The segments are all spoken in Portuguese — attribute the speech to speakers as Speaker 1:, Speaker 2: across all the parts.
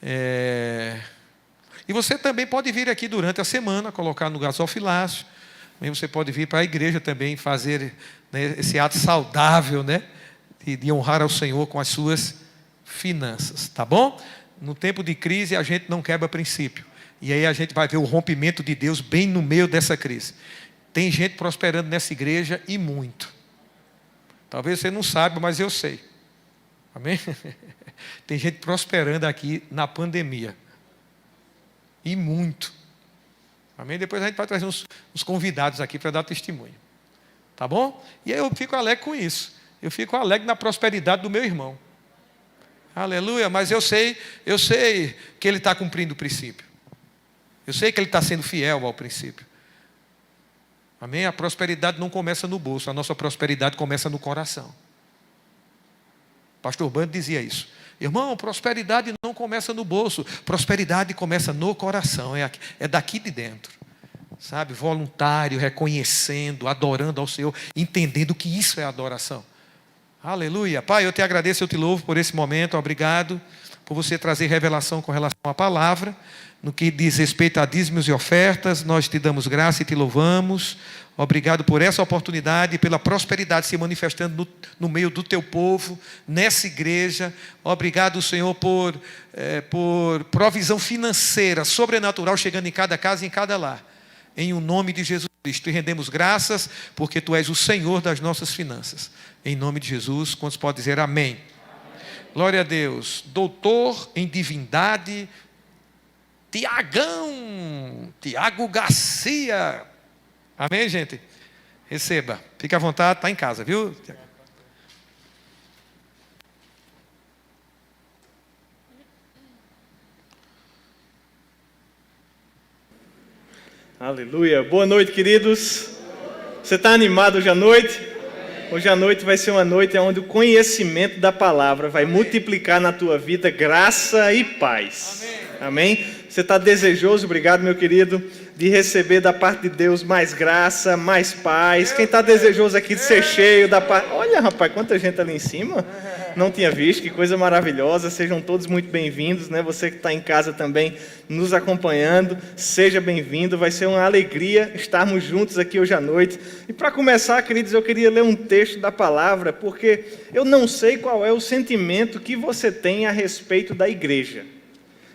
Speaker 1: E você também pode vir aqui durante a semana, colocar no gasofilácio. Você pode vir para a igreja também fazer, né, esse ato saudável, né, de honrar ao Senhor com as suas finanças, tá bom? No tempo de crise a gente não quebra princípio. E aí a gente vai ver o rompimento de Deus bem no meio dessa crise. Tem gente prosperando nessa igreja e muito. Talvez você não saiba, mas eu sei. Amém? Tem gente prosperando aqui na pandemia. E muito. Amém? Depois a gente vai trazer uns convidados aqui para dar testemunho. Tá bom? E aí eu fico alegre com isso. Eu fico alegre na prosperidade do meu irmão. Aleluia, mas eu sei que ele está cumprindo o princípio. Eu sei que ele está sendo fiel ao princípio. Amém? A prosperidade não começa no bolso, a nossa prosperidade começa no coração. Pastor Bando dizia isso. Irmão, prosperidade não começa no bolso, prosperidade começa no coração, é daqui de dentro. Sabe, voluntário, reconhecendo, adorando ao Senhor, entendendo que isso é adoração. Aleluia. Pai, eu te agradeço, eu te louvo por esse momento, obrigado por você trazer revelação com relação à palavra. No que diz respeito a dízimos e ofertas, nós te damos graça e te louvamos. Obrigado por essa oportunidade e pela prosperidade se manifestando no meio do teu povo, nessa igreja. Obrigado, Senhor, por provisão financeira, sobrenatural, chegando em cada casa e em cada lar. Em o nome de Jesus Cristo. E rendemos graças, porque Tu és o Senhor das nossas finanças. Em nome de Jesus, quantos podem dizer amém? Glória a Deus. Doutor em divindade, Tiago Garcia. Amém, gente? Receba. Fique à vontade, está em casa, viu?
Speaker 2: Aleluia. Boa noite, queridos. Você está animado hoje à noite? Hoje à noite vai ser uma noite onde o conhecimento da palavra vai multiplicar na tua vida graça e paz. Amém? Você está desejoso, obrigado, meu querido, de receber da parte de Deus mais graça, mais paz. Quem está desejoso aqui de ser cheio da paz? Olha, rapaz, quanta gente ali em cima. Não tinha visto, que coisa maravilhosa. Sejam todos muito bem-vindos, né? Você que está em casa também nos acompanhando, seja bem-vindo. Vai ser uma alegria estarmos juntos aqui hoje à noite. E para começar, queridos, eu queria ler um texto da palavra, porque eu não sei qual é o sentimento que você tem a respeito da igreja.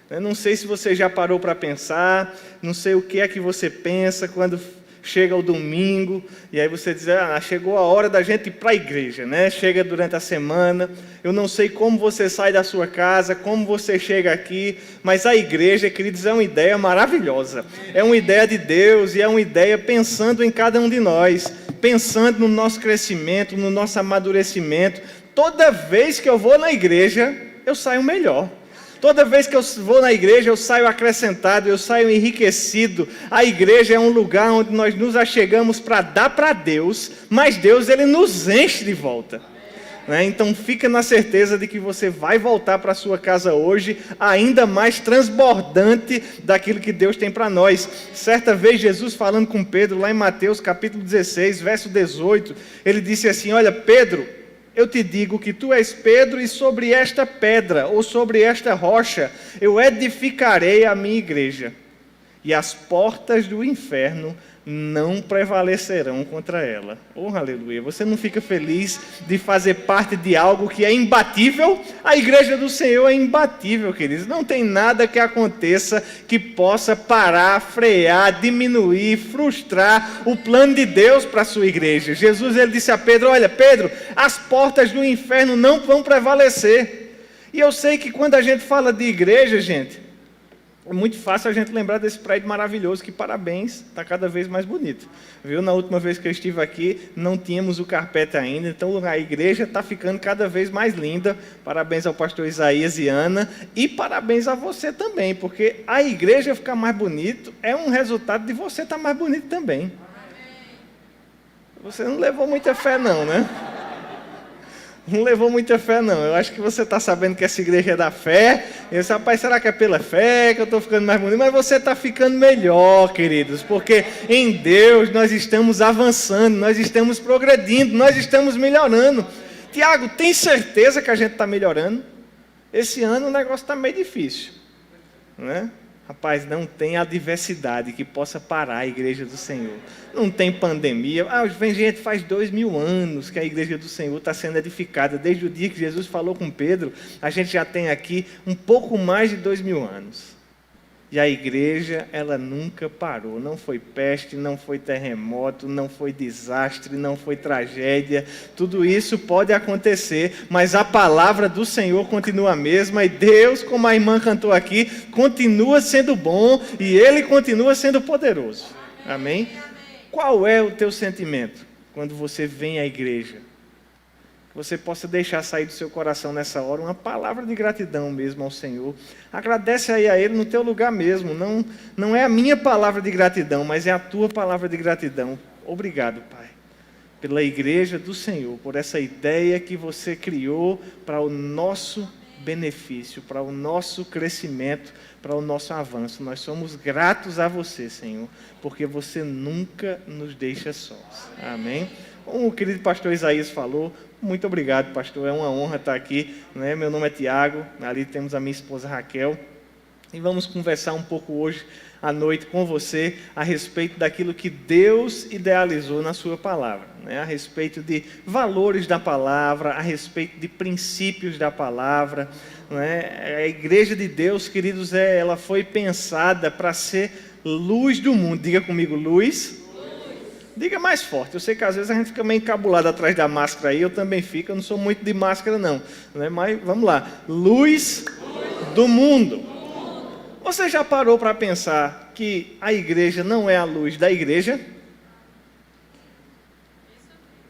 Speaker 2: Eu não sei se você já parou para pensar, não sei o que é que você pensa quando chega o domingo, e aí você diz, chegou a hora da gente ir para a igreja, né? Chega durante a semana, eu não sei como você sai da sua casa, como você chega aqui, mas a igreja, queridos, é uma ideia maravilhosa, é uma ideia de Deus, e é uma ideia pensando em cada um de nós, pensando no nosso crescimento, no nosso amadurecimento. Toda vez que eu vou na igreja, eu saio melhor. Toda vez que eu vou na igreja, eu saio acrescentado, eu saio enriquecido. A igreja é um lugar onde nós nos achegamos para dar para Deus, mas Deus, Ele nos enche de volta. Né? Então fica na certeza de que você vai voltar para a sua casa hoje, ainda mais transbordante daquilo que Deus tem para nós. Certa vez Jesus falando com Pedro, lá em Mateus capítulo 16, verso 18, Ele disse assim, olha Pedro, eu te digo que tu és Pedro, e sobre esta pedra, ou sobre esta rocha, eu edificarei a minha igreja, e as portas do inferno não prevalecerão contra ela. Oh, aleluia! Você não fica feliz de fazer parte de algo que é imbatível? A igreja do Senhor é imbatível, queridos. Não tem nada que aconteça que possa parar, frear, diminuir, frustrar o plano de Deus para a sua igreja. Jesus, ele disse a Pedro, olha Pedro, as portas do inferno não vão prevalecer. E eu sei que quando a gente fala de igreja, gente, é muito fácil a gente lembrar desse prédio maravilhoso, que parabéns, está cada vez mais bonito. Viu? Na última vez que eu estive aqui, não tínhamos o carpete ainda, então a igreja está ficando cada vez mais linda. Parabéns ao pastor Isaías e Ana, e parabéns a você também, porque a igreja ficar mais bonito é um resultado de você estar mais bonito também. Você não levou muita fé não, né? Não levou muita fé não, eu acho que você está sabendo que essa igreja é da fé, e eu disse, rapaz, será que é pela fé que eu estou ficando mais bonito? Mas você está ficando melhor, queridos, porque em Deus nós estamos avançando, nós estamos progredindo, nós estamos melhorando. Tiago, tem certeza que a gente está melhorando? Esse ano o negócio está meio difícil, né? Rapaz, não tem adversidade que possa parar a igreja do Senhor. Não tem pandemia. Vem gente, faz 2000 anos que a igreja do Senhor está sendo edificada. Desde o dia que Jesus falou com Pedro, a gente já tem aqui um pouco mais de 2000 anos. E a igreja, ela nunca parou. Não foi peste, não foi terremoto, não foi desastre, não foi tragédia. Tudo isso pode acontecer, mas a palavra do Senhor continua a mesma. E Deus, como a irmã cantou aqui, continua sendo bom e Ele continua sendo poderoso. Amém? Qual é o teu sentimento quando você vem à igreja? Que você possa deixar sair do seu coração nessa hora uma palavra de gratidão mesmo ao Senhor. Agradece aí a Ele no teu lugar mesmo. Não é a minha palavra de gratidão, mas é a tua palavra de gratidão. Obrigado, Pai, pela igreja do Senhor, por essa ideia que você criou para o nosso benefício, para o nosso crescimento, para o nosso avanço. Nós somos gratos a você, Senhor, porque você nunca nos deixa sós. Amém? Como o querido pastor Isaías falou, muito obrigado, pastor, é uma honra estar aqui, né? Meu nome é Tiago, ali temos a minha esposa Raquel, e vamos conversar um pouco hoje à noite com você a respeito daquilo que Deus idealizou na sua palavra, né? A respeito de valores da palavra, a respeito de princípios da palavra, né? A igreja de Deus, queridos, ela foi pensada para ser luz do mundo. Diga comigo, luz. Diga mais forte. Eu sei que às vezes a gente fica meio encabulado atrás da máscara aí, eu também fico, eu não sou muito de máscara não, né? Mas vamos lá. Luz do mundo. Você já parou para pensar que a igreja não é a luz da igreja?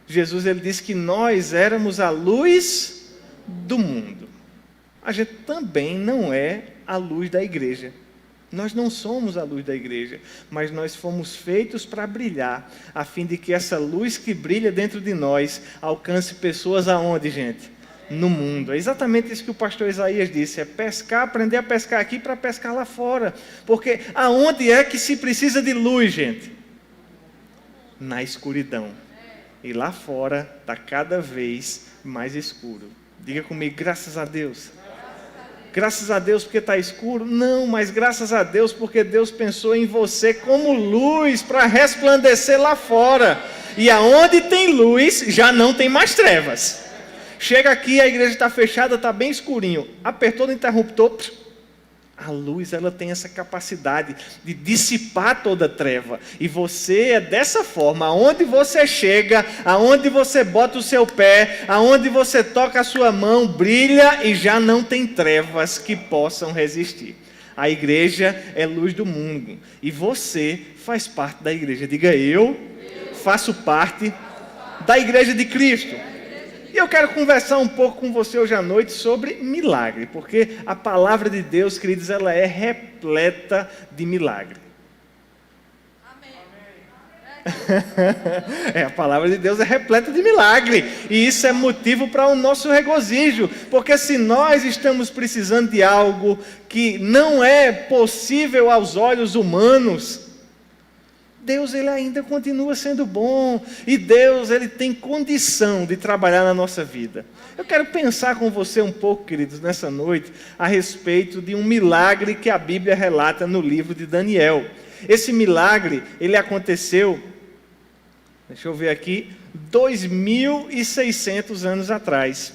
Speaker 2: Jesus, ele disse que nós éramos a luz do mundo. A gente também não é a luz da igreja. Nós não somos a luz da igreja, mas nós fomos feitos para brilhar, a fim de que essa luz que brilha dentro de nós alcance pessoas aonde, gente? No mundo. É exatamente isso que o pastor Isaías disse, é pescar, aprender a pescar aqui para pescar lá fora. Porque aonde é que se precisa de luz, gente? Na escuridão. E lá fora está cada vez mais escuro. Diga comigo, graças a Deus. Graças a Deus porque está escuro? Não, mas graças a Deus porque Deus pensou em você como luz para resplandecer lá fora. E aonde tem luz, já não tem mais trevas. Chega aqui, a igreja está fechada, está bem escurinho. Apertou no interruptor, a luz, ela tem essa capacidade de dissipar toda treva. E você é dessa forma, aonde você chega, aonde você bota o seu pé, aonde você toca a sua mão, brilha e já não tem trevas que possam resistir. A igreja é luz do mundo. E você faz parte da igreja. Diga, eu faço parte da igreja de Cristo. E eu quero conversar um pouco com você hoje à noite sobre milagre, porque a palavra de Deus, queridos, ela é repleta de milagre. Amém. A palavra de Deus é repleta de milagre, e isso é motivo para o nosso regozijo, porque se nós estamos precisando de algo que não é possível aos olhos humanos, Deus, ele ainda continua sendo bom, e Deus, ele tem condição de trabalhar na nossa vida. Eu quero pensar com você um pouco, queridos, nessa noite, a respeito de um milagre que a Bíblia relata no livro de Daniel. Esse milagre, ele aconteceu, deixa eu ver aqui, 2.600 anos atrás.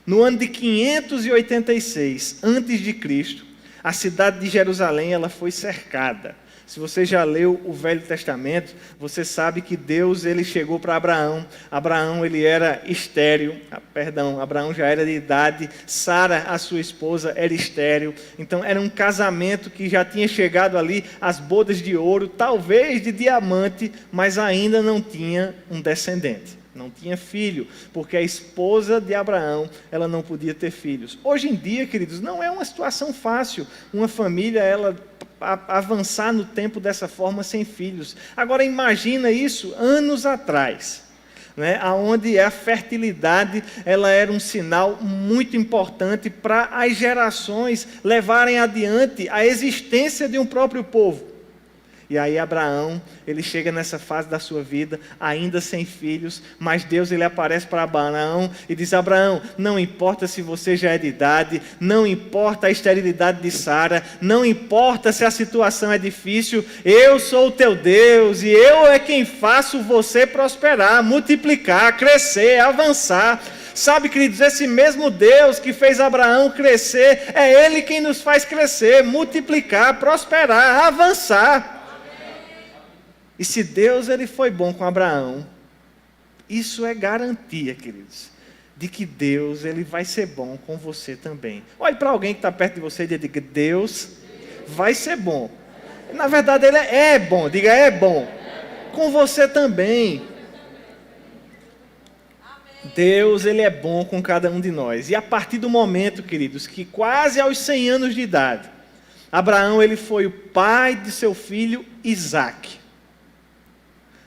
Speaker 2: No ano de 586 a.C., a cidade de Jerusalém, ela foi cercada. Se você já leu o Velho Testamento, você sabe que Deus, ele chegou para Abraão. Abraão, ele era estéril, Abraão já era de idade, Sara, a sua esposa, era estéril. Então, era um casamento que já tinha chegado ali às bodas de ouro, talvez de diamante, mas ainda não tinha um descendente. Não tinha filho, porque a esposa de Abraão, ela não podia ter filhos. Hoje em dia, queridos, não é uma situação fácil. Uma família, ela avançar no tempo dessa forma sem filhos. Agora imagina isso anos atrás, né, onde a fertilidade ela era um sinal muito importante para as gerações levarem adiante a existência de um próprio povo. E aí Abraão, ele chega nessa fase da sua vida, ainda sem filhos, mas Deus ele aparece para Abraão e diz: Abraão, não importa se você já é de idade, não importa a esterilidade de Sara, não importa se a situação é difícil, eu sou o teu Deus e eu é quem faço você prosperar, multiplicar, crescer, avançar. Sabe, queridos, esse mesmo Deus que fez Abraão crescer, é Ele quem nos faz crescer, multiplicar, prosperar, avançar. E se Deus ele foi bom com Abraão, isso é garantia, queridos, de que Deus ele vai ser bom com você também. Olhe para alguém que está perto de você e diga: Deus vai ser bom. Na verdade, Ele é bom, diga: é bom. Com você também. Deus ele é bom com cada um de nós. E a partir do momento, queridos, que quase aos 100 anos de idade, Abraão ele foi o pai de seu filho Isaque.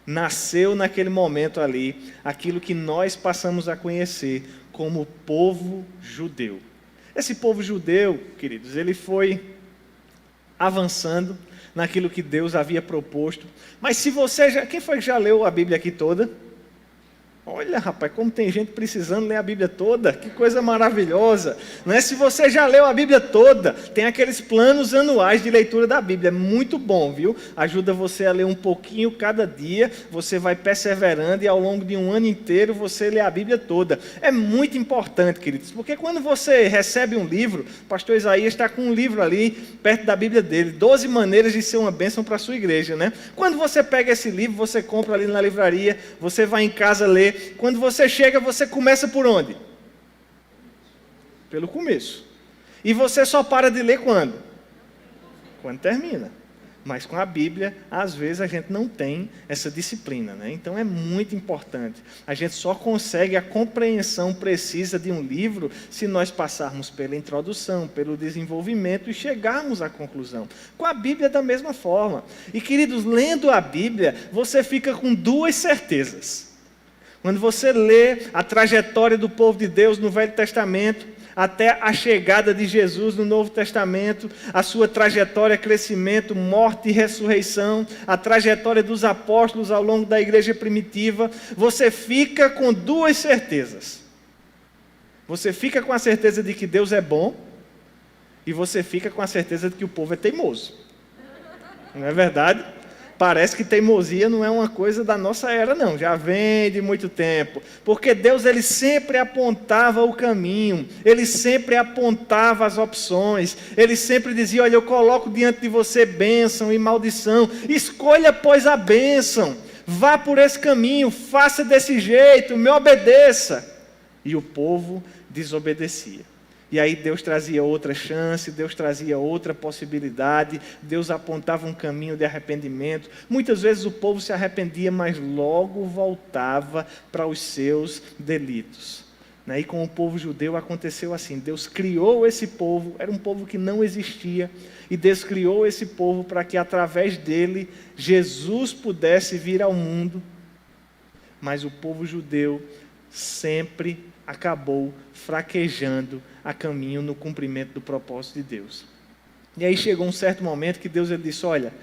Speaker 2: Nasceu naquele momento ali aquilo que nós passamos a conhecer como povo judeu. Esse povo judeu, queridos, ele foi avançando naquilo que Deus havia proposto. Mas se você já... Quem foi que já leu a Bíblia aqui toda? Olha, rapaz, como tem gente precisando ler a Bíblia toda, que coisa maravilhosa, não é? Se você já leu a Bíblia toda, tem aqueles planos anuais de leitura da Bíblia, é muito bom, viu? Ajuda você a ler um pouquinho cada dia, você vai perseverando e ao longo de um ano inteiro você lê a Bíblia toda. É muito importante, queridos, porque quando você recebe um livro, o pastor Isaías está com um livro ali, perto da Bíblia dele, 12 maneiras de ser uma bênção para a sua igreja, né? Quando você pega esse livro, você compra ali na livraria, você vai em casa ler. Quando você chega, você começa por onde? Pelo começo. E você só para de ler quando? Quando termina. Mas com a Bíblia, às vezes a gente não tem essa disciplina, né? Então é muito importante. A gente só consegue a compreensão precisa de um livro se nós passarmos pela introdução, pelo desenvolvimento e chegarmos à conclusão. Com a Bíblia da mesma forma. E queridos, lendo a Bíblia, você fica com duas certezas. Quando você lê a trajetória do povo de Deus no Velho Testamento, até a chegada de Jesus no Novo Testamento, a sua trajetória, crescimento, morte e ressurreição, a trajetória dos apóstolos ao longo da igreja primitiva, você fica com duas certezas. Você fica com a certeza de que Deus é bom e você fica com a certeza de que o povo é teimoso. Não é verdade? Parece que teimosia não é uma coisa da nossa era, não. Já vem de muito tempo. Porque Deus ele sempre apontava o caminho. Ele sempre apontava as opções. Ele sempre dizia: olha, eu coloco diante de você bênção e maldição. Escolha, pois, a bênção. Vá por esse caminho. Faça desse jeito. Me obedeça. E o povo desobedecia. E aí Deus trazia outra chance, Deus trazia outra possibilidade, Deus apontava um caminho de arrependimento. Muitas vezes o povo se arrependia, mas logo voltava para os seus delitos. E com o povo judeu aconteceu assim, Deus criou esse povo, era um povo que não existia, e Deus criou esse povo para que através dele Jesus pudesse vir ao mundo, mas o povo judeu sempre acabou fraquejando a caminho no cumprimento do propósito de Deus. E aí chegou um certo momento que Deus ele disse: olha,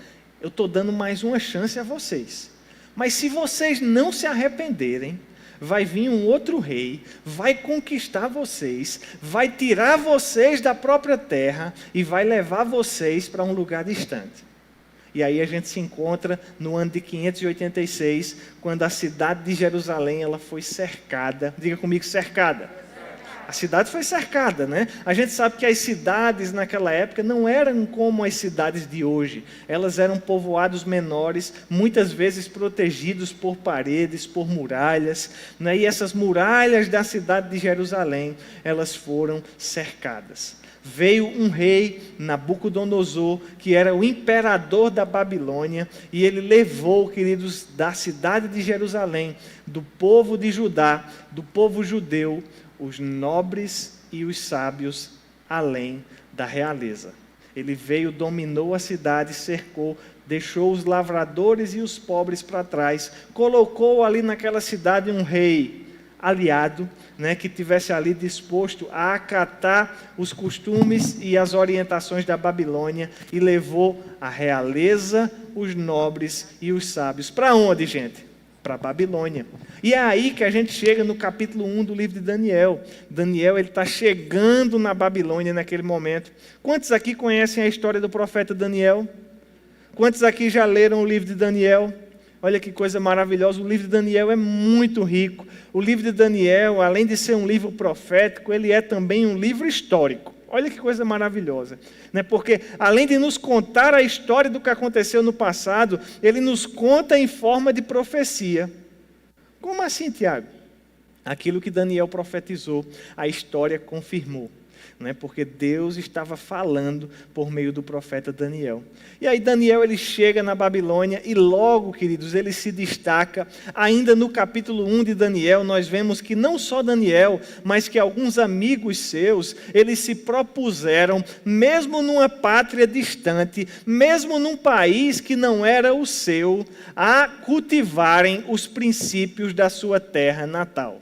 Speaker 2: eu estou dando mais uma chance a vocês, mas se vocês não se arrependerem, vai vir um outro rei, vai conquistar vocês, vai tirar vocês da própria terra e vai levar vocês para um lugar distante. E aí a gente se encontra no ano de 586, quando a cidade de Jerusalém ela foi cercada. Diga comigo, cercada. A cidade foi cercada, né? A gente sabe que as cidades naquela época não eram como as cidades de hoje. Elas eram povoados menores, muitas vezes protegidos por paredes, por muralhas, né? E essas muralhas da cidade de Jerusalém, elas foram cercadas. Veio um rei, Nabucodonosor, que era o imperador da Babilônia, e ele levou, queridos, da cidade de Jerusalém, do povo de Judá, do povo judeu, os nobres e os sábios além da realeza. Ele veio, dominou a cidade, cercou, deixou os lavradores e os pobres para trás, colocou ali naquela cidade um rei, aliado, né, que estivesse ali disposto a acatar os costumes e as orientações da Babilônia e levou a realeza, os nobres e os sábios. Para onde, gente? Para a Babilônia. E é aí que a gente chega no capítulo 1 do livro de Daniel. Daniel está chegando na Babilônia naquele momento. Quantos aqui conhecem a história do profeta Daniel? Quantos aqui já leram o livro de Daniel? Olha que coisa maravilhosa, o livro de Daniel é muito rico. O livro de Daniel, além de ser um livro profético, ele é também um livro histórico. Olha que coisa maravilhosa, né? Porque além de nos contar a história do que aconteceu no passado, ele nos conta em forma de profecia. Como assim, Tiago? Aquilo que Daniel profetizou, a história confirmou. Porque Deus estava falando por meio do profeta Daniel. E aí Daniel ele chega na Babilônia e logo, queridos, ele se destaca. Ainda no capítulo 1 de Daniel, nós vemos que não só Daniel, mas que alguns amigos seus, eles se propuseram, mesmo numa pátria distante, mesmo num país que não era o seu, a cultivarem os princípios da sua terra natal.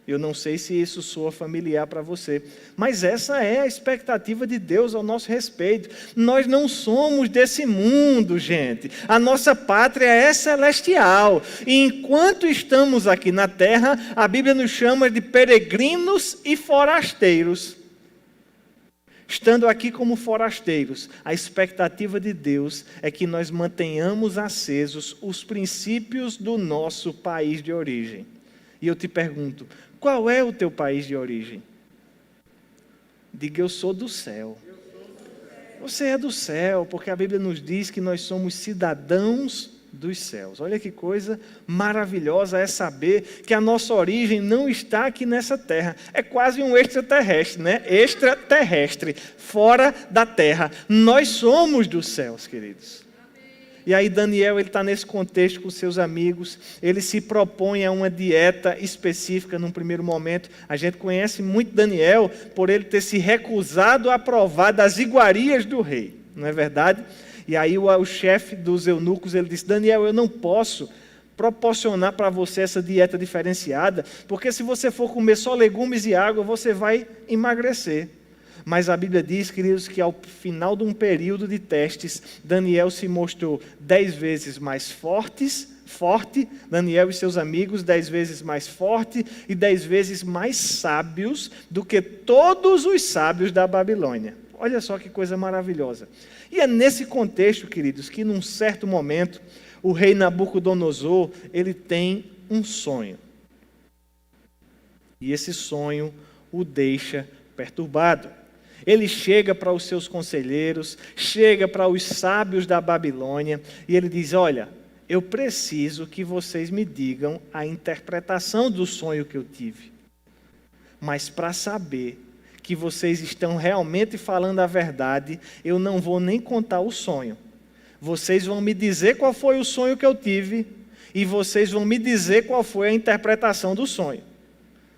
Speaker 2: Eu não sei se isso soa familiar para você, mas essa é a expectativa de Deus ao nosso respeito. Nós não somos desse mundo, gente. A nossa pátria é celestial. E enquanto estamos aqui na terra, a Bíblia nos chama de peregrinos e forasteiros. Estando aqui como forasteiros, a expectativa de Deus é que nós mantenhamos acesos os princípios do nosso país de origem. E eu te pergunto, qual é o teu país de origem? Diga, eu sou do céu. Você é do céu, porque a Bíblia nos diz que nós somos cidadãos dos céus. Olha que coisa maravilhosa é saber que a nossa origem não está aqui nessa terra. É quase um extraterrestre, né? Extraterrestre, fora da terra. Nós somos dos céus, queridos. E aí Daniel está nesse contexto com seus amigos, ele se propõe a uma dieta específica num primeiro momento. A gente conhece muito Daniel por ele ter se recusado a provar das iguarias do rei, não é verdade? E aí o chefe dos eunucos, ele disse, Daniel, eu não posso proporcionar para você essa dieta diferenciada, porque se você for comer só legumes e água, você vai emagrecer. Mas a Bíblia diz, queridos, que ao final de um período de testes, Daniel se mostrou 10 vezes mais forte, Daniel e seus amigos 10 vezes mais forte e 10 vezes mais sábios do que todos os sábios da Babilônia. Olha só que coisa maravilhosa. E é nesse contexto, queridos, que num certo momento, o rei Nabucodonosor, ele tem um sonho. E esse sonho o deixa perturbado. Ele chega para os seus conselheiros, chega para os sábios da Babilônia e ele diz, olha, eu preciso que vocês me digam a interpretação do sonho que eu tive. Mas para saber que vocês estão realmente falando a verdade, eu não vou nem contar o sonho. Vocês vão me dizer qual foi o sonho que eu tive e vocês vão me dizer qual foi a interpretação do sonho.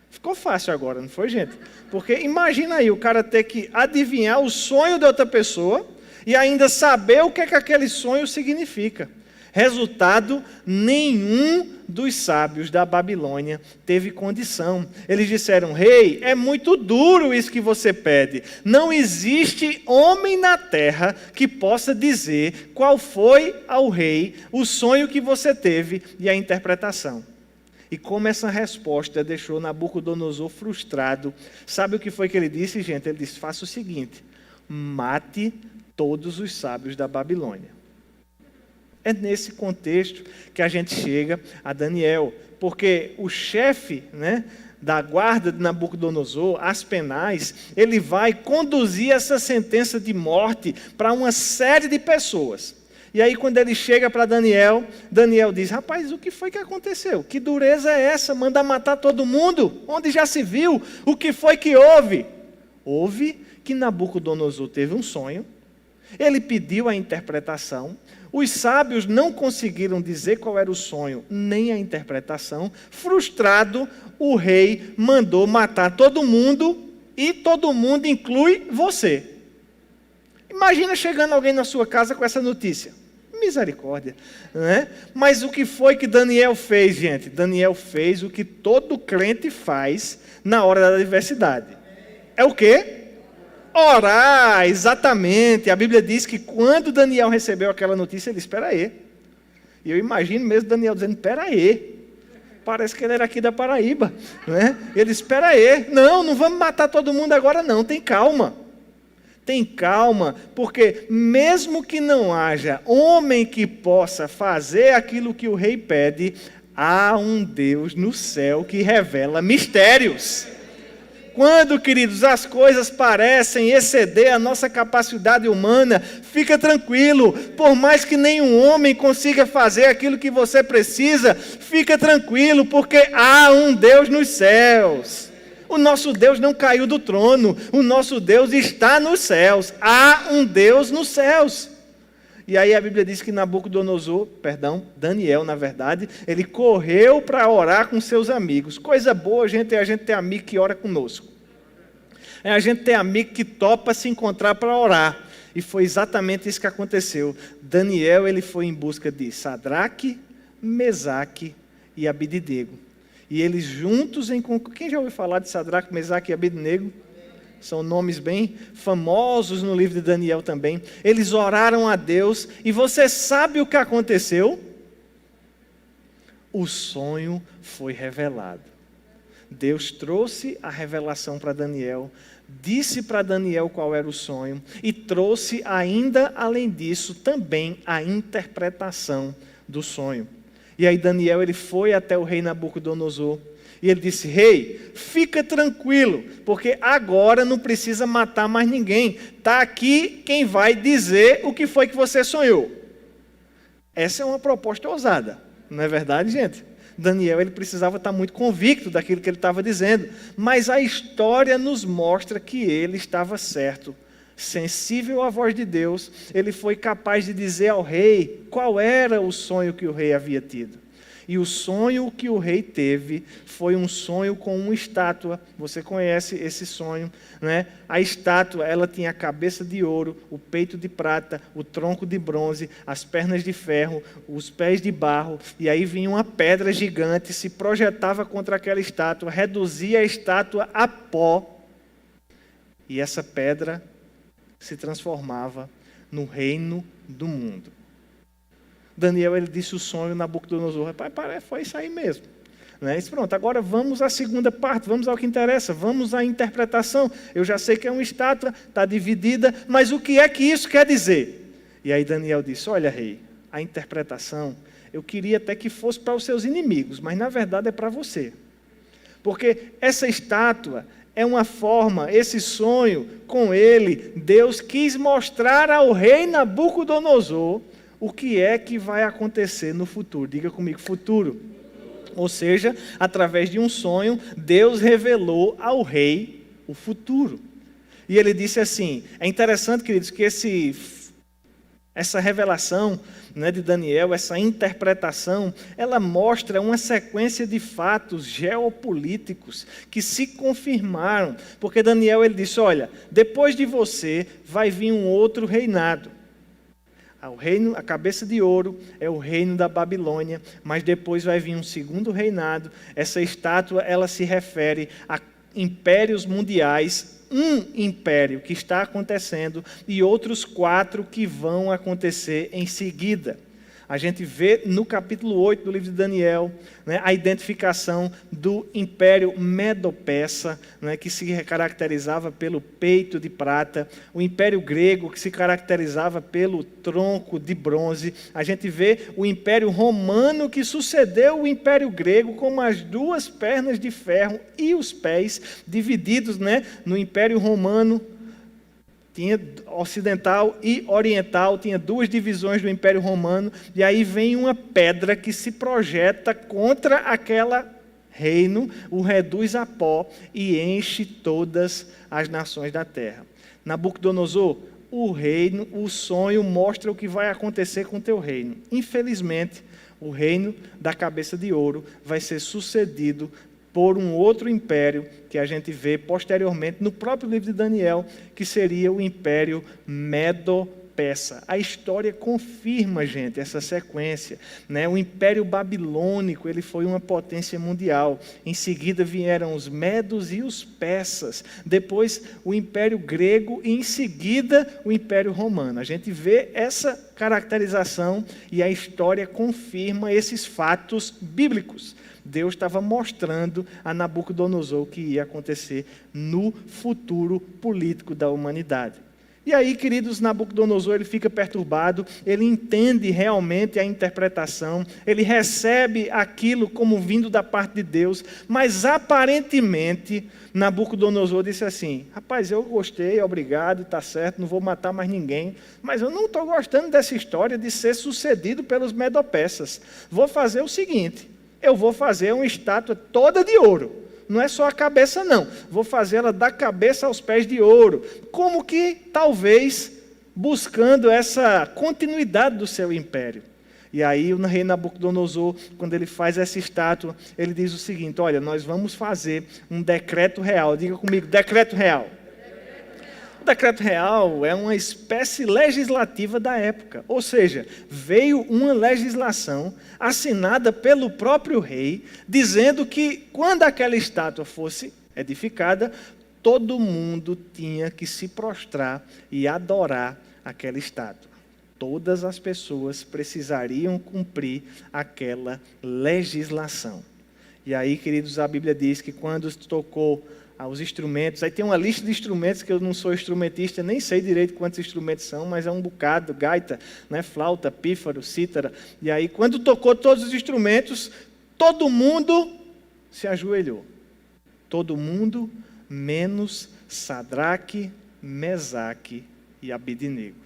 Speaker 2: Ficou fácil agora, não foi, gente? Porque imagina aí, o cara ter que adivinhar o sonho de outra pessoa e ainda saber o que é que aquele sonho significa. Resultado, nenhum dos sábios da Babilônia teve condição. Eles disseram, rei, é muito duro isso que você pede. Não existe homem na terra que possa dizer qual foi ao rei o sonho que você teve e a interpretação. E como essa resposta deixou Nabucodonosor frustrado, sabe o que foi que ele disse, gente? Ele disse, faça o seguinte, mate todos os sábios da Babilônia. É nesse contexto que a gente chega a Daniel, porque o chefe, da guarda de Nabucodonosor, Aspenaz, ele vai conduzir essa sentença de morte para uma série de pessoas. E aí quando ele chega para Daniel, Daniel diz, rapaz, o que foi que aconteceu? Que dureza é essa? Manda matar todo mundo? Onde já se viu? O que foi que houve? Houve que Nabucodonosor teve um sonho, ele pediu a interpretação, os sábios não conseguiram dizer qual era o sonho, nem a interpretação. Frustrado, o rei mandou matar todo mundo, e todo mundo inclui você. Imagina chegando alguém na sua casa com essa notícia. Misericórdia, né? Mas o que foi que Daniel fez, gente? Daniel fez o que todo crente faz na hora da adversidade. É o quê? Orar, exatamente. A Bíblia diz que quando Daniel recebeu aquela notícia, ele disse, espera aí. E eu imagino mesmo Daniel dizendo, espera aí. Parece que ele era aqui da Paraíba, né? Ele disse, espera aí. Não vamos matar todo mundo agora não, tem calma. Tem calma, porque mesmo que não haja homem que possa fazer aquilo que o rei pede, há um Deus no céu que revela mistérios. Quando, queridos, as coisas parecem exceder a nossa capacidade humana, fica tranquilo, por mais que nenhum homem consiga fazer aquilo que você precisa, fica tranquilo, porque há um Deus nos céus. O nosso Deus não caiu do trono, o nosso Deus está nos céus, há um Deus nos céus. E aí a Bíblia diz que Daniel, na verdade, ele correu para orar com seus amigos. Coisa boa, gente, é a gente ter amigo que ora conosco. É a gente ter amigo que topa se encontrar para orar. E foi exatamente isso que aconteceu. Daniel, ele foi em busca de Sadraque, Mesaque e Abidnego. E eles juntos, quem já ouviu falar de Sadraque, Mesaque e Abidnego? São nomes bem famosos no livro de Daniel também. Eles oraram a Deus e você sabe o que aconteceu? O sonho foi revelado. Deus trouxe a revelação para Daniel, disse para Daniel qual era o sonho e trouxe ainda, além disso, também a interpretação do sonho. E aí Daniel ele foi até o rei Nabucodonosor. E ele disse, rei, fica tranquilo, porque agora não precisa matar mais ninguém. Está aqui quem vai dizer o que foi que você sonhou. Essa é uma proposta ousada, não é verdade, gente? Daniel ele precisava estar muito convicto daquilo que ele estava dizendo. Mas a história nos mostra que ele estava certo. Sensível à voz de Deus, ele foi capaz de dizer ao rei qual era o sonho que o rei havia tido. E o sonho que o rei teve foi um sonho com uma estátua. Você conhece esse sonho, né? A estátua, ela tinha a cabeça de ouro, o peito de prata, o tronco de bronze, as pernas de ferro, os pés de barro. E aí vinha uma pedra gigante, se projetava contra aquela estátua, reduzia a estátua a pó. E essa pedra se transformava no reino do mundo. Daniel ele disse o sonho, Nabucodonosor, rapaz, foi isso aí mesmo. Né? Disse, pronto, agora vamos à segunda parte, vamos ao que interessa, vamos à interpretação. Eu já sei que é uma estátua, está dividida, mas o que é que isso quer dizer? E aí Daniel disse, olha rei, a interpretação, eu queria até que fosse para os seus inimigos, mas na verdade é para você. Porque essa estátua é uma forma, esse sonho, com ele, Deus quis mostrar ao rei Nabucodonosor o que é que vai acontecer no futuro. Diga comigo, futuro. Ou seja, através de um sonho, Deus revelou ao rei o futuro. E ele disse assim, é interessante, queridos, que essa revelação, né, de Daniel, essa interpretação, ela mostra uma sequência de fatos geopolíticos que se confirmaram. Porque Daniel ele disse, olha, depois de você vai vir um outro reinado. O reino, a cabeça de ouro é o reino da Babilônia, mas depois vai vir um segundo reinado. Essa estátua ela se refere a impérios mundiais, um império que está acontecendo e outros 4 que vão acontecer em seguida. A gente vê no capítulo 8 do livro de Daniel, né, a identificação do Império Medo-Persa, né, que se caracterizava pelo peito de prata, o Império Grego, que se caracterizava pelo tronco de bronze. A gente vê o Império Romano, que sucedeu o Império Grego, com as 2 pernas de ferro e os pés divididos, né, no Império Romano. Tinha ocidental e oriental, tinha 2 divisões do Império Romano, e aí vem uma pedra que se projeta contra aquela reino, o reduz a pó e enche todas as nações da terra. Nabucodonosor, o sonho mostra o que vai acontecer com o teu reino. Infelizmente, o reino da cabeça de ouro vai ser sucedido por um outro império que a gente vê posteriormente no próprio livro de Daniel, que seria o Império Medo peça. A história confirma, gente, essa sequência, né? O Império Babilônico, ele foi uma potência mundial. Em seguida vieram os medos e os persas. Depois o Império Grego e em seguida o Império Romano. A gente vê essa caracterização e a história confirma esses fatos bíblicos. Deus estava mostrando a Nabucodonosor o que ia acontecer no futuro político da humanidade. E aí, queridos, Nabucodonosor ele fica perturbado, ele entende realmente a interpretação, ele recebe aquilo como vindo da parte de Deus, mas aparentemente Nabucodonosor disse assim: rapaz, eu gostei, obrigado, está certo, não vou matar mais ninguém, mas eu não estou gostando dessa história de ser sucedido pelos medo-persas. Vou fazer o seguinte, eu vou fazer uma estátua toda de ouro. Não é só a cabeça, não. Vou fazer ela da cabeça aos pés de ouro. Como que, talvez, buscando essa continuidade do seu império. E aí o rei Nabucodonosor, quando ele faz essa estátua, ele diz o seguinte: olha, nós vamos fazer um decreto real. Diga comigo, decreto real. O decreto real é uma espécie legislativa da época. Ou seja, veio uma legislação assinada pelo próprio rei, dizendo que quando aquela estátua fosse edificada, todo mundo tinha que se prostrar e adorar aquela estátua. Todas as pessoas precisariam cumprir aquela legislação. E aí, queridos, a Bíblia diz que quando tocou aos instrumentos, aí tem uma lista de instrumentos que eu não sou instrumentista, nem sei direito quantos instrumentos são, mas é um bocado: gaita, né, flauta, pífaro, cítara. E aí, quando tocou todos os instrumentos, todo mundo se ajoelhou. Todo mundo, menos Sadraque, Mesaque e Abednego.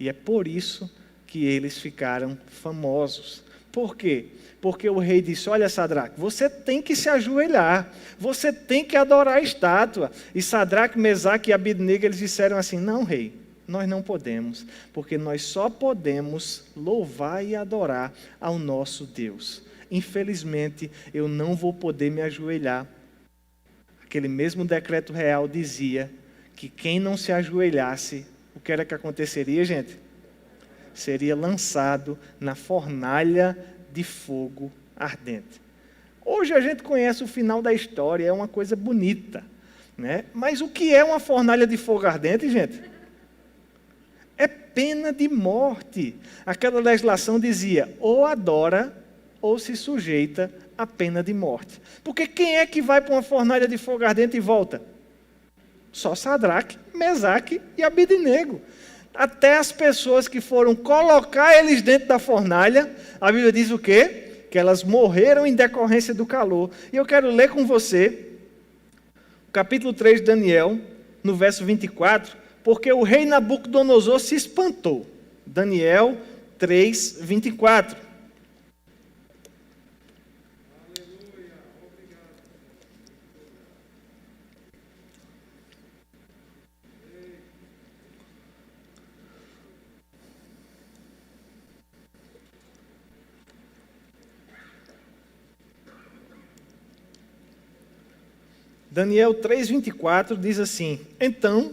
Speaker 2: E é por isso que eles ficaram famosos. Por quê? Porque o rei disse: olha, Sadraque, você tem que se ajoelhar, você tem que adorar a estátua. E Sadraque, Mesaque e Abednego, eles disseram assim: não, rei, nós não podemos, porque nós só podemos louvar e adorar ao nosso Deus. Infelizmente, eu não vou poder me ajoelhar. Aquele mesmo decreto real dizia que quem não se ajoelhasse, o que era que aconteceria, gente? Seria lançado na fornalha de fogo ardente. Hoje a gente conhece o final da história, é uma coisa bonita, né? Mas o que é uma fornalha de fogo ardente, gente? É pena de morte. Aquela legislação dizia: ou adora ou se sujeita à pena de morte. Porque quem é que vai para uma fornalha de fogo ardente e volta? Só Sadraque, Mesaque e Abednego. Até as pessoas que foram colocar eles dentro da fornalha, a Bíblia diz o quê? Que elas morreram em decorrência do calor. E eu quero ler com você o capítulo 3 de Daniel, no verso 24, porque o rei Nabucodonosor se espantou. Daniel 3, 24. Daniel 3,24 diz assim: então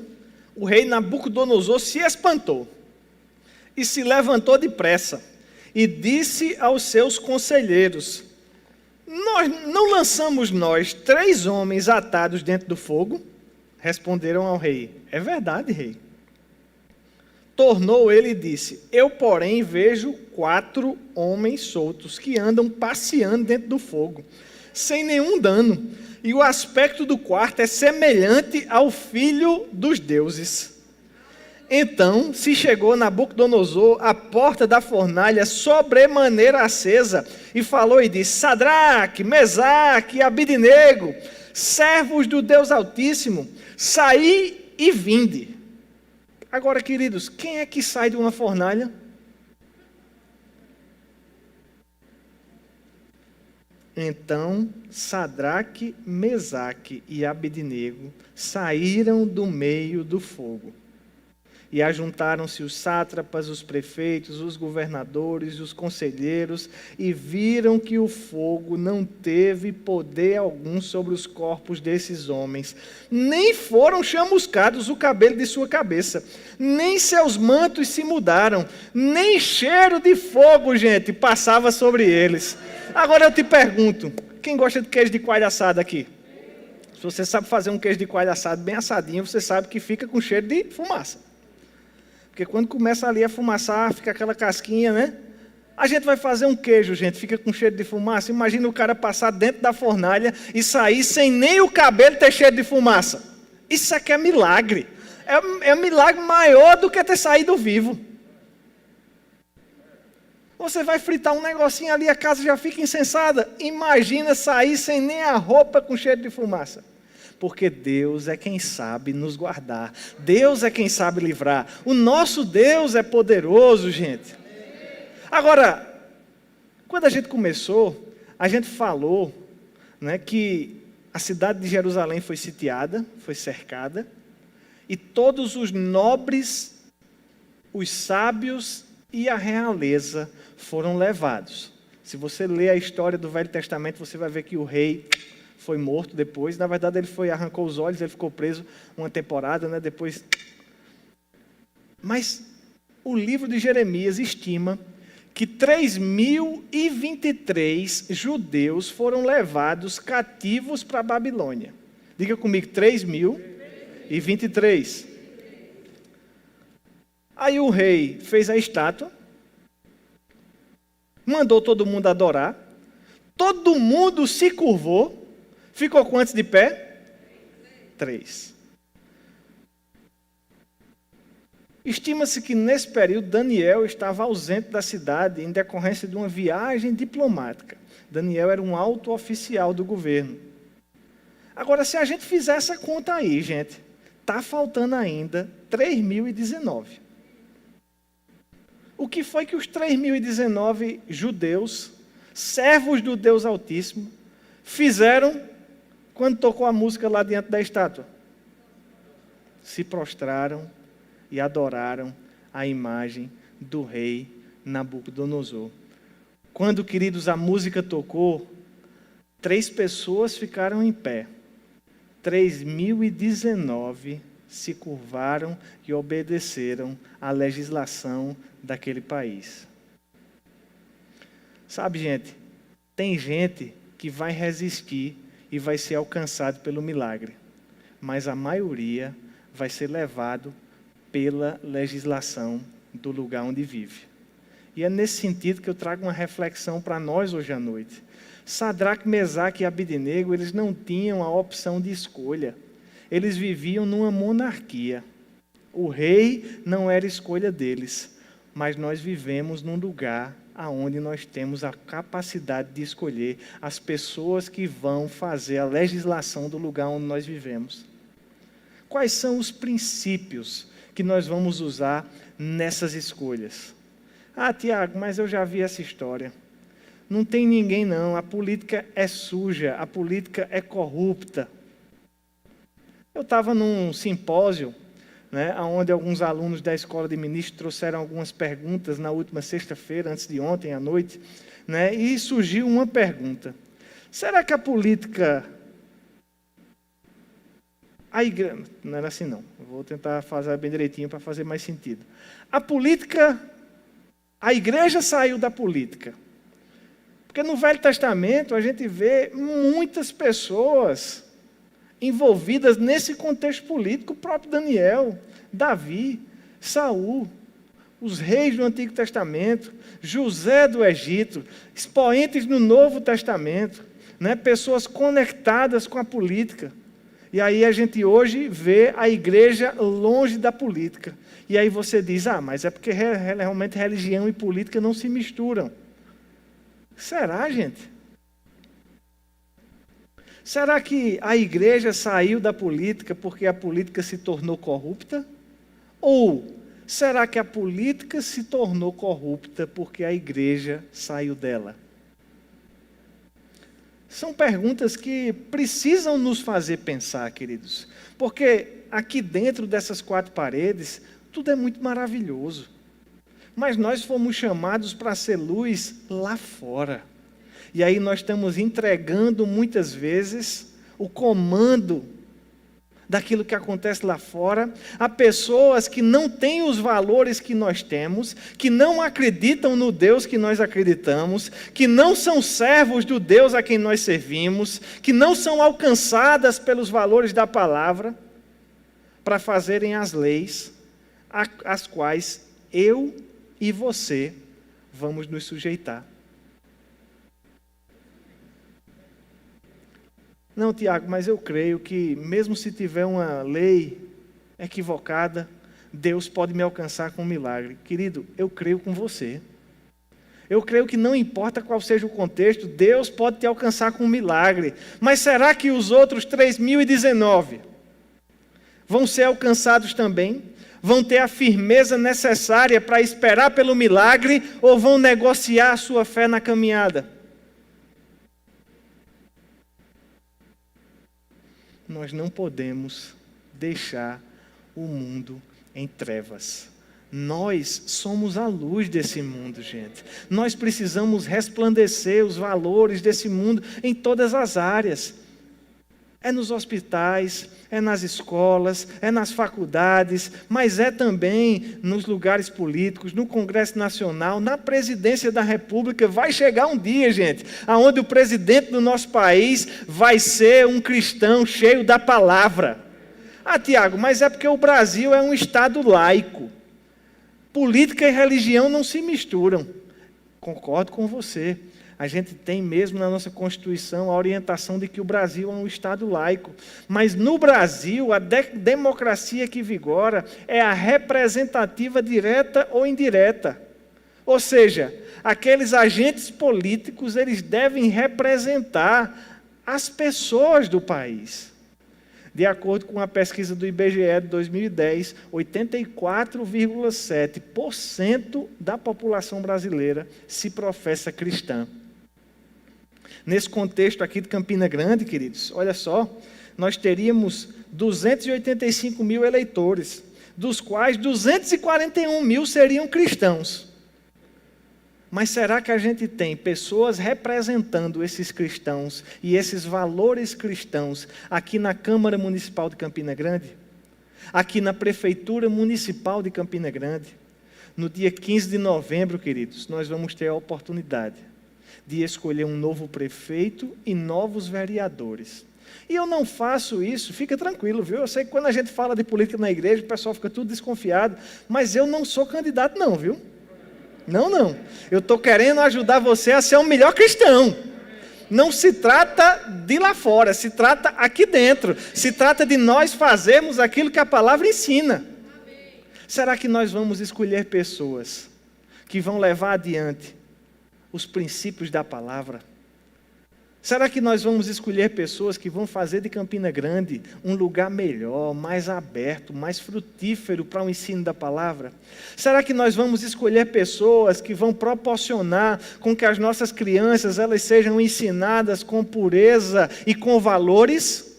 Speaker 2: o rei Nabucodonosor se espantou e se levantou depressa e disse aos seus conselheiros: não lançamos nós 3 homens atados dentro do fogo? Responderam ao rei: é verdade, rei. Tornou ele e disse: eu, porém, vejo 4 homens soltos que andam passeando dentro do fogo, sem nenhum dano. E o aspecto do quarto é semelhante ao filho dos deuses. Então se chegou Nabucodonosor à porta da fornalha sobremaneira acesa e falou e disse: Sadraque, Mesaque e Abednego, servos do Deus Altíssimo, saí e vinde. Agora, queridos, quem é que sai de uma fornalha? Então Sadraque, Mesaque e Abednego saíram do meio do fogo. E ajuntaram-se os sátrapas, os prefeitos, os governadores, os conselheiros, e viram que o fogo não teve poder algum sobre os corpos desses homens, nem foram chamuscados o cabelo de sua cabeça, nem seus mantos se mudaram, nem cheiro de fogo, gente, passava sobre eles. Agora eu te pergunto, quem gosta de queijo de coalho assado aqui? Se você sabe fazer um queijo de coalho assado bem assadinho, você sabe que fica com cheiro de fumaça. Porque quando começa ali a fumaçar, fica aquela casquinha, né? A gente vai fazer um queijo, gente, fica com cheiro de fumaça. Imagina o cara passar dentro da fornalha e sair sem nem o cabelo ter cheiro de fumaça. Isso aqui é milagre. É um milagre maior do que ter saído vivo. Você vai fritar um negocinho ali, a casa já fica incensada. Imagina sair sem nem a roupa com cheiro de fumaça. Porque Deus é quem sabe nos guardar. Deus é quem sabe livrar. O nosso Deus é poderoso, gente. Agora, quando a gente começou, a gente falou, né, que a cidade de Jerusalém foi sitiada, foi cercada, e todos os nobres, os sábios e a realeza foram levados. Se você ler a história do Velho Testamento, você vai ver que o rei foi morto depois. Na verdade, ele arrancou os olhos, ele ficou preso uma temporada, né? Depois. Mas o livro de Jeremias estima que 3.023 judeus foram levados cativos para a Babilônia. Diga comigo, 3.023. Aí o rei fez a estátua, mandou todo mundo adorar, todo mundo se curvou. Ficou quantos de pé? 3. Estima-se que nesse período Daniel estava ausente da cidade em decorrência de uma viagem diplomática. Daniel era um alto oficial do governo. Agora, se a gente fizer essa conta aí, gente, está faltando ainda 3.019. O que foi que os 3.019 judeus, servos do Deus Altíssimo, fizeram quando tocou a música lá diante da estátua? Se prostraram e adoraram a imagem do rei Nabucodonosor. Quando, queridos, a música tocou, 3 pessoas ficaram em pé. 3.019 se curvaram e obedeceram à legislação daquele país. Sabe, gente, tem gente que vai resistir e vai ser alcançado pelo milagre, mas a maioria vai ser levado pela legislação do lugar onde vive. E é nesse sentido que eu trago uma reflexão para nós hoje à noite. Sadraque, Mesaque e Abednego, eles não tinham a opção de escolha. Eles viviam numa monarquia. O rei não era escolha deles, mas nós vivemos num lugar aonde nós temos a capacidade de escolher as pessoas que vão fazer a legislação do lugar onde nós vivemos. Quais são os princípios que nós vamos usar nessas escolhas? Ah, Tiago, mas eu já vi essa história. Não tem ninguém não, a política é suja, a política é corrupta. Eu estava num simpósio, né, onde alguns alunos da Escola de Ministros trouxeram algumas perguntas na última sexta-feira, antes de ontem à noite, né, e surgiu uma pergunta. Será que a política... A igreja... Não era assim não, eu vou tentar fazer bem direitinho para fazer mais sentido. A política... A igreja saiu da política. Porque no Velho Testamento a gente vê muitas pessoas envolvidas nesse contexto político, o próprio Daniel, Davi, Saul, os reis do Antigo Testamento, José do Egito, expoentes no Novo Testamento, né? Pessoas conectadas com a política. E aí a gente hoje vê a igreja longe da política. E aí você diz, mas é porque realmente religião e política não se misturam. Será, gente? Será que a igreja saiu da política porque a política se tornou corrupta? Ou será que a política se tornou corrupta porque a igreja saiu dela? São perguntas que precisam nos fazer pensar, queridos. Porque aqui dentro dessas 4 paredes, Tudo é muito maravilhoso. Mas nós fomos chamados para ser luz lá fora. E aí nós estamos entregando muitas vezes o comando daquilo que acontece lá fora a pessoas que não têm os valores que nós temos, que não acreditam no Deus que nós acreditamos, que não são servos do Deus a quem nós servimos, que não são alcançadas pelos valores da palavra, para fazerem as leis às quais eu e você vamos nos sujeitar. Não, Tiago, mas eu creio que mesmo se tiver uma lei equivocada, Deus pode me alcançar com um milagre. Querido, eu creio com você. Eu creio que não importa qual seja o contexto, Deus pode te alcançar com um milagre. Mas será que os outros 3.019 vão ser alcançados também? Vão ter a firmeza necessária para esperar pelo milagre ou vão negociar a sua fé na caminhada? Nós não podemos deixar o mundo em trevas. Nós somos a luz desse mundo, gente. Nós precisamos resplandecer os valores desse mundo em todas as áreas. É nos hospitais, é nas escolas, é nas faculdades, mas é também nos lugares políticos, no Congresso Nacional, na presidência da República. Vai chegar um dia, gente, onde o presidente do nosso país vai ser um cristão cheio da palavra. Ah, Tiago, mas é porque o Brasil é um estado laico. Política e religião não se misturam. Concordo com você. A gente tem mesmo na nossa Constituição a orientação de que o Brasil é um Estado laico. Mas no Brasil, a democracia que vigora é a representativa direta ou indireta. Ou seja, aqueles agentes políticos, eles devem representar as pessoas do país. De acordo com a pesquisa do IBGE de 2010, 84,7% da população brasileira se professa cristã. Nesse contexto aqui de Campina Grande, queridos, olha só, nós teríamos 285 mil eleitores, dos quais 241 mil seriam cristãos. Mas será que a gente tem pessoas representando esses cristãos e esses valores cristãos aqui na Câmara Municipal de Campina Grande? Aqui na Prefeitura Municipal de Campina Grande? No dia 15 de novembro, queridos, nós vamos ter a oportunidade de escolher um novo prefeito e novos vereadores. E eu não faço isso, fica tranquilo, viu? Eu sei que quando a gente fala de política na igreja, o pessoal fica tudo desconfiado, mas eu não sou candidato não, viu? Não. Eu estou querendo ajudar você a ser um melhor cristão. Não se trata de lá fora, se trata aqui dentro. Se trata de nós fazermos aquilo que a palavra ensina. Será que nós vamos escolher pessoas que vão levar adiante os princípios da palavra? Será que nós vamos escolher pessoas que vão fazer de Campina Grande um lugar melhor, mais aberto, mais frutífero para o ensino da palavra? Será que nós vamos escolher pessoas que vão proporcionar com que as nossas crianças elas sejam ensinadas com pureza e com valores?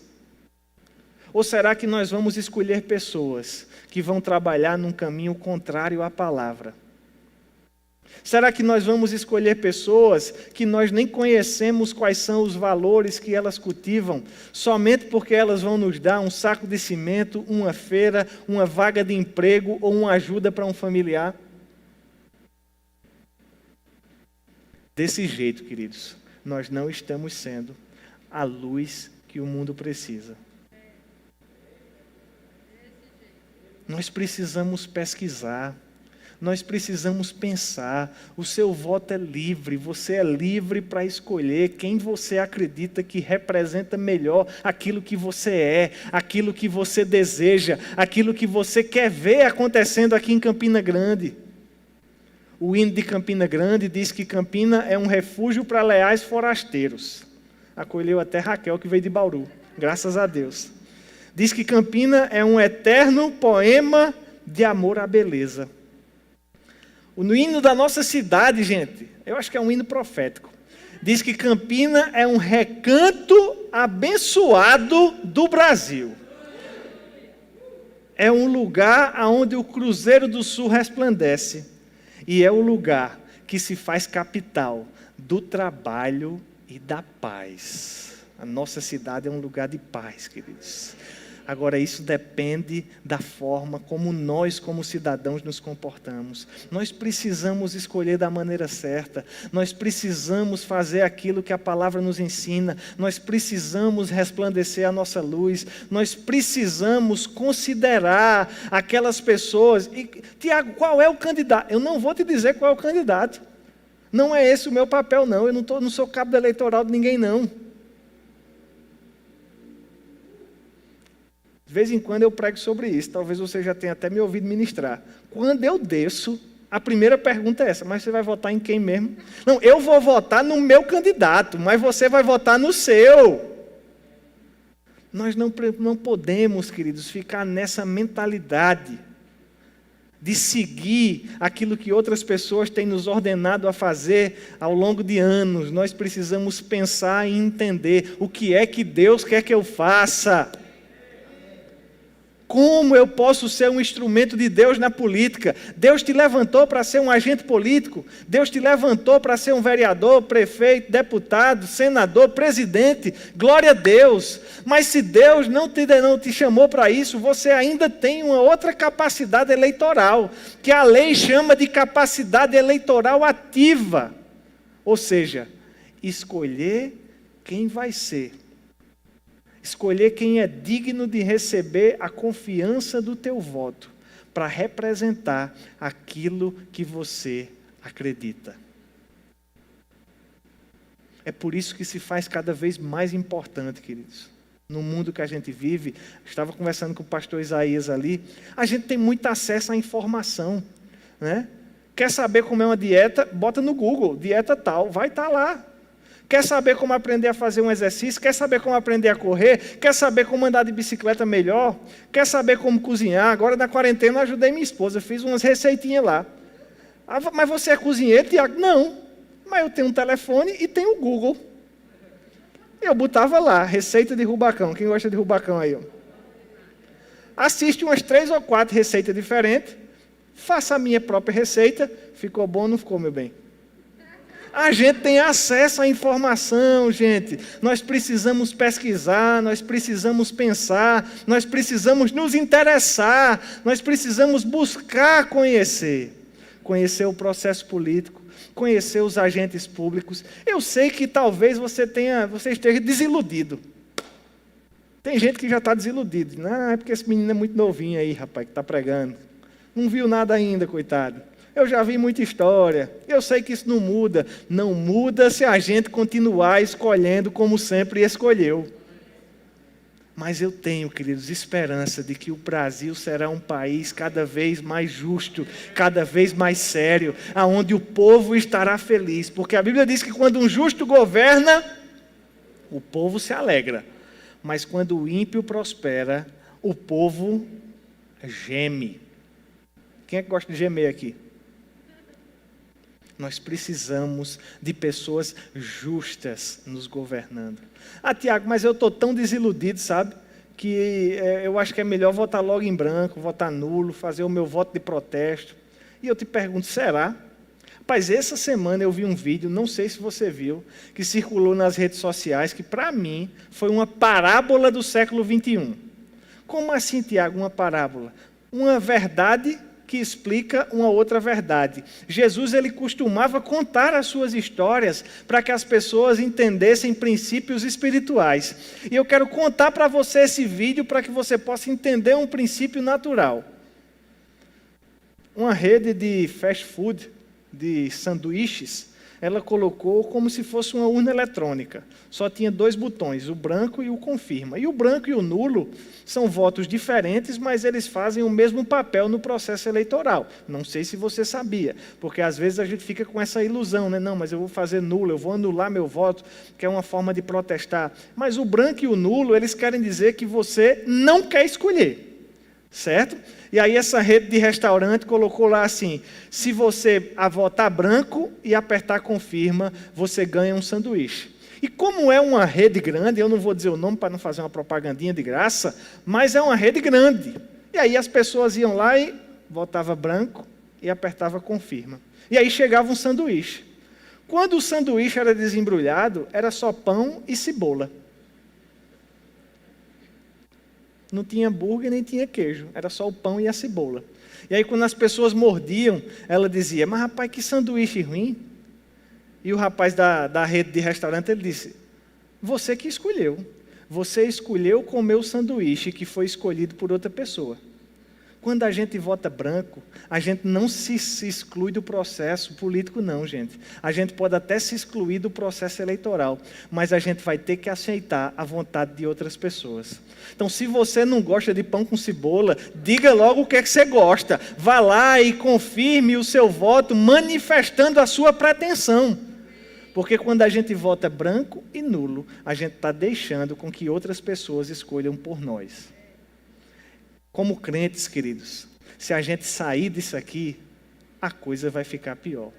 Speaker 2: Ou será que nós vamos escolher pessoas que vão trabalhar num caminho contrário à palavra? Será que nós vamos escolher pessoas que nós nem conhecemos quais são os valores que elas cultivam, somente porque elas vão nos dar um saco de cimento, uma feira, uma vaga de emprego ou uma ajuda para um familiar? Desse jeito, queridos, nós não estamos sendo a luz que o mundo precisa. Nós precisamos pesquisar. Nós precisamos pensar, o seu voto é livre, você é livre para escolher quem você acredita que representa melhor aquilo que você é, aquilo que você deseja, aquilo que você quer ver acontecendo aqui em Campina Grande. O hino de Campina Grande diz que Campina é um refúgio para leais forasteiros. Acolheu até Raquel, que veio de Bauru, graças a Deus. Diz que Campina é um eterno poema de amor à beleza. No hino da nossa cidade, gente, eu acho que é um hino profético, diz que Campina é um recanto abençoado do Brasil. é um lugar onde o Cruzeiro do Sul resplandece. E é o lugar que se faz capital do trabalho e da paz. A nossa cidade é um lugar de paz, queridos. Agora, isso depende da forma como nós, como cidadãos, nos comportamos. Nós precisamos escolher da maneira certa. Nós precisamos fazer aquilo que a palavra nos ensina. Nós precisamos resplandecer a nossa luz. Nós precisamos considerar aquelas pessoas. E, Tiago, qual é o candidato? Eu não vou te dizer qual é o candidato. Não é esse o meu papel, não. Eu não sou cabo eleitoral de ninguém, não. De vez em quando eu prego sobre isso, talvez você já tenha até me ouvido ministrar. Quando eu desço, a primeira pergunta é essa: mas você vai votar em quem mesmo? Não, eu vou votar no meu candidato, mas você vai votar no seu. Nós não podemos, queridos, ficar nessa mentalidade de seguir aquilo que outras pessoas têm nos ordenado a fazer ao longo de anos. Nós precisamos pensar e entender o que é que Deus quer que eu faça. Como eu posso ser um instrumento de Deus na política? Deus te levantou para ser um agente político. Deus te levantou para ser um vereador, prefeito, deputado, senador, presidente. Glória a Deus. Mas se Deus não te chamou para isso, você ainda tem uma outra capacidade eleitoral, que a lei chama de capacidade eleitoral ativa. Ou seja, escolher quem vai ser. Escolher quem é digno de receber a confiança do teu voto para representar aquilo que você acredita. É por isso que se faz cada vez mais importante, queridos. No mundo que a gente vive, estava conversando com o pastor Isaías ali, a gente tem muito acesso à informação, né? Quer saber como é uma dieta? Bota no Google, dieta tal, vai estar lá. Quer saber como aprender a fazer um exercício? Quer saber como aprender a correr? Quer saber como andar de bicicleta melhor? Quer saber como cozinhar? Agora, na quarentena, eu ajudei minha esposa, fiz umas receitinhas lá. Ah, mas você é cozinheiro, Tiago? Não, mas eu tenho um telefone e tenho o Google. Eu botava lá, receita de rubacão. Quem gosta de rubacão aí? Ó? Assiste umas 3 ou 4 receitas diferentes, faça a minha própria receita. Ficou bom ou não ficou, meu bem? A gente tem acesso à informação, gente. Nós precisamos pesquisar, nós precisamos pensar, nós precisamos nos interessar, nós precisamos buscar conhecer. Conhecer o processo político, conhecer os agentes públicos. Eu sei que talvez você esteja desiludido. Tem gente que já está desiludido. Não, é porque esse menino é muito novinho aí, rapaz, que está pregando. Não viu nada ainda, coitado. Eu já vi muita história, eu sei que isso não muda. Não muda se a gente continuar escolhendo como sempre escolheu. Mas eu tenho, queridos, esperança de que o Brasil será um país cada vez mais justo, cada vez mais sério, aonde o povo estará feliz. Porque a Bíblia diz que quando um justo governa, o povo se alegra. Mas quando o ímpio prospera, o povo geme. Quem é que gosta de gemer aqui? Nós precisamos de pessoas justas nos governando. Ah, Tiago, mas eu estou tão desiludido, sabe? Que eu acho que é melhor votar logo em branco, votar nulo, fazer o meu voto de protesto. E eu te pergunto, será? Rapaz, essa semana eu vi um vídeo, não sei se você viu, que circulou nas redes sociais, que para mim foi uma parábola do século 21. Como assim, Tiago, uma parábola? Uma verdade que explica uma outra verdade. Jesus, ele costumava contar as suas histórias para que as pessoas entendessem princípios espirituais. E eu quero contar para você esse vídeo para que você possa entender um princípio natural. Uma rede de fast food, de sanduíches, ela colocou como se fosse uma urna eletrônica. Só tinha 2 botões, o branco e o confirma. E o branco e o nulo são votos diferentes, mas eles fazem o mesmo papel no processo eleitoral. Não sei se você sabia, porque às vezes a gente fica com essa ilusão, né? Não, mas eu vou fazer nulo, eu vou anular meu voto, que é uma forma de protestar. Mas o branco e o nulo, eles querem dizer que você não quer escolher, certo? E aí essa rede de restaurante colocou lá assim, se você votar branco e apertar confirma, você ganha um sanduíche. E como é uma rede grande, eu não vou dizer o nome para não fazer uma propagandinha de graça, mas é uma rede grande. E aí as pessoas iam lá e votava branco e apertava confirma. E aí chegava um sanduíche. Quando o sanduíche era desembrulhado, era só pão e cebola. Não tinha hambúrguer nem tinha queijo, era só o pão e a cebola. E aí quando as pessoas mordiam, ela dizia, mas rapaz, que sanduíche ruim. E o rapaz da rede de restaurante, ele disse, você que escolheu. Você escolheu comer o sanduíche que foi escolhido por outra pessoa. Quando a gente vota branco, a gente não se exclui do processo político, não, gente. A gente pode até se excluir do processo eleitoral, mas a gente vai ter que aceitar a vontade de outras pessoas. Então, se você não gosta de pão com cebola, diga logo o que é que você gosta. Vá lá e confirme o seu voto, manifestando a sua pretensão. Porque quando a gente vota branco e nulo, a gente está deixando com que outras pessoas escolham por nós. Como crentes, queridos, se a gente sair disso aqui, a coisa vai ficar pior.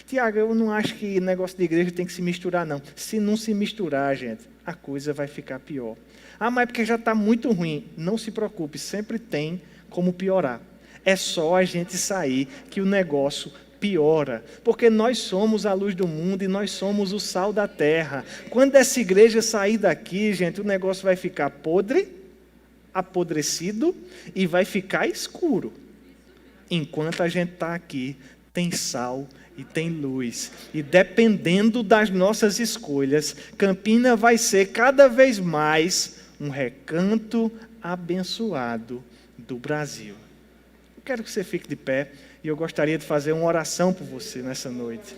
Speaker 2: Tiago, eu não acho que negócio de igreja tem que se misturar, não. Se não se misturar, gente, a coisa vai ficar pior. Ah, mas é porque já está muito ruim. Não se preocupe, sempre tem como piorar. É só a gente sair que o negócio piora, porque nós somos a luz do mundo e nós somos o sal da terra. Quando essa igreja sair daqui, gente, o negócio vai ficar podre, apodrecido e vai ficar escuro. Enquanto a gente está aqui, tem sal e tem luz. E dependendo das nossas escolhas, Campina vai ser cada vez mais um recanto abençoado do Brasil. Eu quero que você fique de pé e eu gostaria de fazer uma oração por você nessa noite.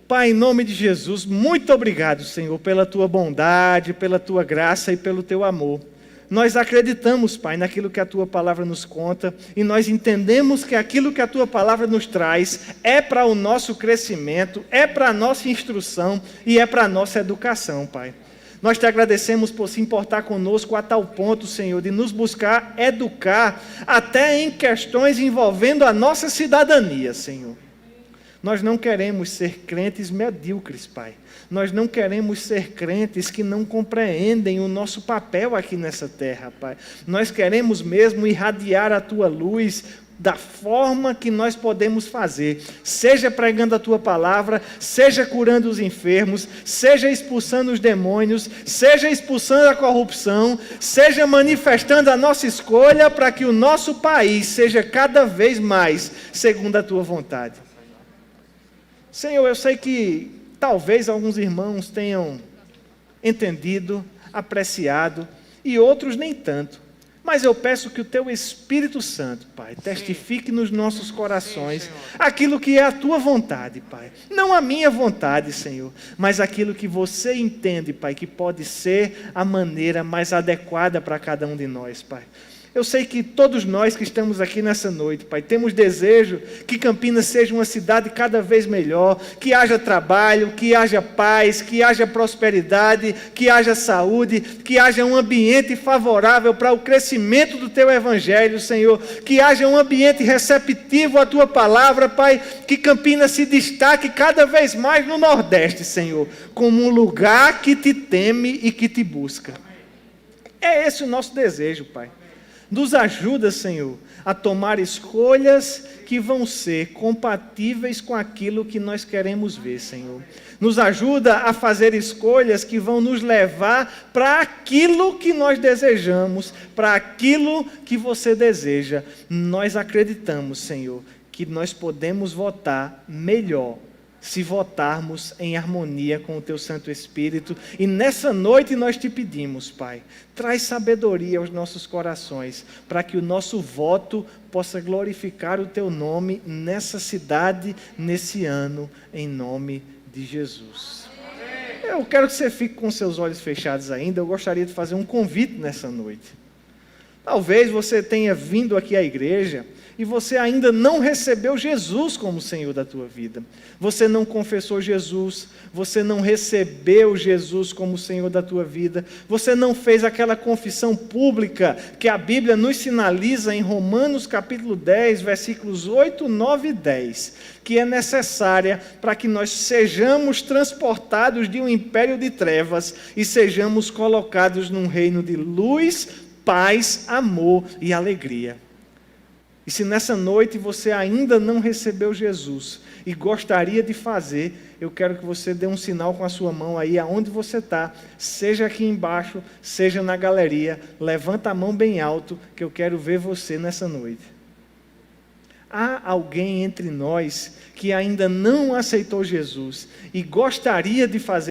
Speaker 2: Pai, em nome de Jesus, muito obrigado, Senhor, pela tua bondade, pela tua graça e pelo teu amor. Nós acreditamos, Pai, naquilo que a Tua Palavra nos conta e nós entendemos que aquilo que a Tua Palavra nos traz é para o nosso crescimento, é para a nossa instrução e é para a nossa educação, Pai. Nós te agradecemos por se importar conosco a tal ponto, Senhor, de nos buscar educar até em questões envolvendo a nossa cidadania, Senhor. Nós não queremos ser crentes medíocres, Pai. Nós não queremos ser crentes que não compreendem o nosso papel aqui nessa terra, Pai. Nós queremos mesmo irradiar a Tua luz da forma que nós podemos fazer, seja pregando a Tua palavra, seja curando os enfermos, seja expulsando os demônios, seja expulsando a corrupção, seja manifestando a nossa escolha para que o nosso país seja cada vez mais segundo a Tua vontade. Senhor, eu sei que talvez alguns irmãos tenham entendido, apreciado, e outros nem tanto. Mas eu peço que o Teu Espírito Santo, Pai, testifique nos nossos corações aquilo que é a Tua vontade, Pai. Não a minha vontade, Senhor, mas aquilo que você entende, Pai, que pode ser a maneira mais adequada para cada um de nós, Pai. Eu sei que todos nós que estamos aqui nessa noite, Pai, temos desejo que Campinas seja uma cidade cada vez melhor, que haja trabalho, que haja paz, que haja prosperidade, que haja saúde, que haja um ambiente favorável para o crescimento do Teu Evangelho, Senhor, que haja um ambiente receptivo à Tua palavra, Pai, que Campinas se destaque cada vez mais no Nordeste, Senhor, como um lugar que Te teme e que Te busca. É esse o nosso desejo, Pai. Nos ajuda, Senhor, a tomar escolhas que vão ser compatíveis com aquilo que nós queremos ver, Senhor. Nos ajuda a fazer escolhas que vão nos levar para aquilo que nós desejamos, para aquilo que você deseja. Nós acreditamos, Senhor, que nós podemos votar melhor se votarmos em harmonia com o Teu Santo Espírito. E nessa noite nós Te pedimos, Pai, traz sabedoria aos nossos corações, para que o nosso voto possa glorificar o Teu nome nessa cidade, nesse ano, em nome de Jesus. Eu quero que você fique com seus olhos fechados ainda. Eu gostaria de fazer um convite nessa noite. Talvez você tenha vindo aqui à igreja e você ainda não recebeu Jesus como Senhor da tua vida. Você não confessou Jesus, você não recebeu Jesus como Senhor da tua vida, você não fez aquela confissão pública que a Bíblia nos sinaliza em Romanos capítulo 10, versículos 8, 9 e 10, que é necessária para que nós sejamos transportados de um império de trevas e sejamos colocados num reino de luz, paz, amor e alegria. E se nessa noite você ainda não recebeu Jesus e gostaria de fazer, eu quero que você dê um sinal com a sua mão aí aonde você está, seja aqui embaixo, seja na galeria, levanta a mão bem alto que eu quero ver você nessa noite. Há alguém entre nós que ainda não aceitou Jesus e gostaria de fazer